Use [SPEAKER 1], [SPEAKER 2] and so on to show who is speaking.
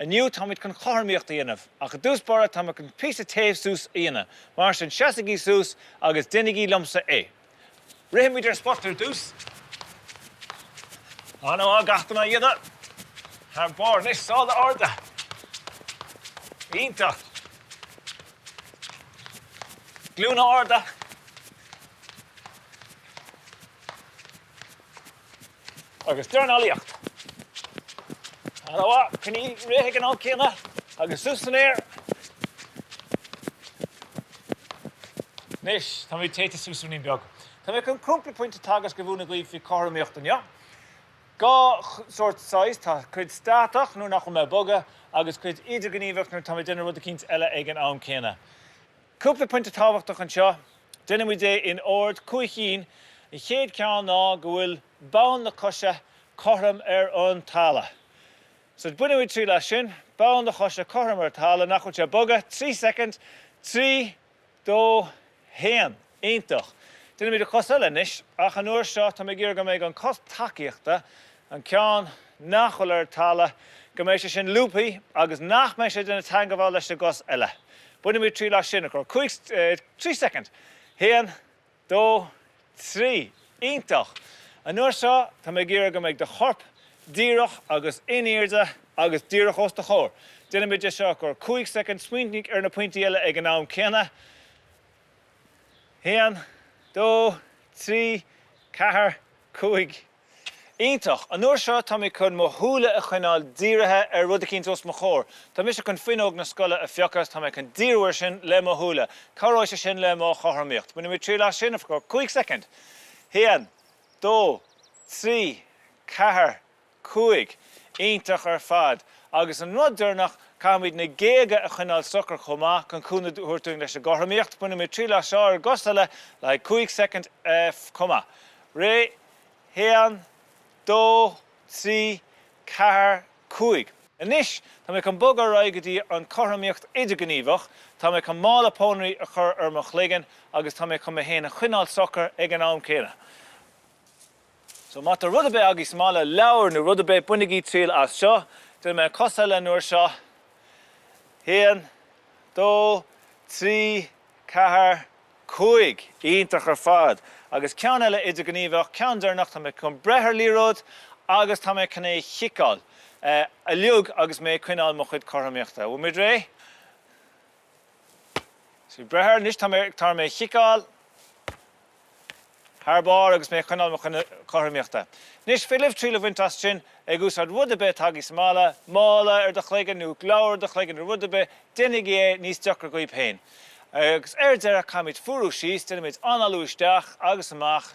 [SPEAKER 1] aniu tá muid chun Corpoideachas dhéanamh. Ach dús bara tá muid chun píosa taobh sús dhéanamh. Mar sin 60 sús agus duine liomsa é. Rithim idir spotar dús. Áno á gatainna dhéanamh. Ar bar níos sála orda. Ítach. Glúna orda. Agus traenáilíocht. Áno á, cní réithe an céanna agus sús san air. Nis, tá muid téite sús an beag. Tá muid chun cúmpla pointe tagas go bhúna gluomh fi Corpoideachas ja. Gá sort size tá chuid státeach nó nach me boga agus chuid idir gníomhach nó tá muid duine rud a cinnt eile ag an am céanna. Cúpla pointe táhachtach an seo, duine muid é in ord cuaigín I chéad ceann ná go bhfuil bán na cosise chorram ar an tála. So buine muid trí leis sin, bán na cosise chorram ar tála nach chuid sé boga, 3 second, 3, 2, 1, iontach. Duine muid a cos eile níos, ach an uair seo tá mé gur go méid an cos takeíochta an ceann nachhfuil ar tála go méid sé sin lúpaí agus nach méid sé duna teangamháil leis na gos eile. Buine muid trí leis sin a chuir 3 second. 1, 2, 3, iontach. An uair seo tá mé gur go méid de chorp díreach agus iníirde agus díreach os de chóir. Duine muid seo gur 5 second smuoinnig ar na pointí eile ag an am céanna. 1, 2, 3, 4, 5. Iontach, an uair seo tá mé chun mo thuúla a chuineáil dírithe ar rud a cinnt os mo chóir. Tá mé sé chun fuinneog na scoile a Fiachras tá mé chun díreúir sin le mo thuúla. Caráid sé sin le mo Cothromaíocht. Buine muid trí leis sin gur 5 second. 1, 2, 3, 4, 5. Iontach ar fad. Agus an rud dúirnach cáimid na géige a chuineáil sochar chomá chun cúna thuirtúing leis a Cothromaíocht. Buine muid trí leis seo ar gostaile le 5 second comma. Ré, 1, 2, 3, 4, 5. Anis, tá mé chun bog ar raigidí an Cothromaíocht idir gníomhach, tá mé chun mála pónaí a chur ar mo chléigean agus tá mé chun mé héana chuineáil sochar ag an am céanna. So má tá rud a bheith agus mála leor nó rud a bheith buinigí tríal as seo, duine mé cosa le nuair seo. 1, 2, 3, 4, 5. Iontach ar fad. Agus ceann eile idir gníomhach, ceann dúirnach tá mé chun brethir líród agus tá mé chun é chiicáil. A liug agus mé cuineáil mo chuid Cothromaíochta. Bhfuil muid ré? So brethir, níos tá mé chiicáil. Thar agus mé cuineáil mo chuid Cothromaíochta. Níos fé trí le bhaint as sin ag úsáid rud a bheith tagis mála ar do chléigean nó leor do chléigean rud a bheith duine é níos deachar go péin. Agus deire cáimid furú síos, duine muid analú isteach agus amach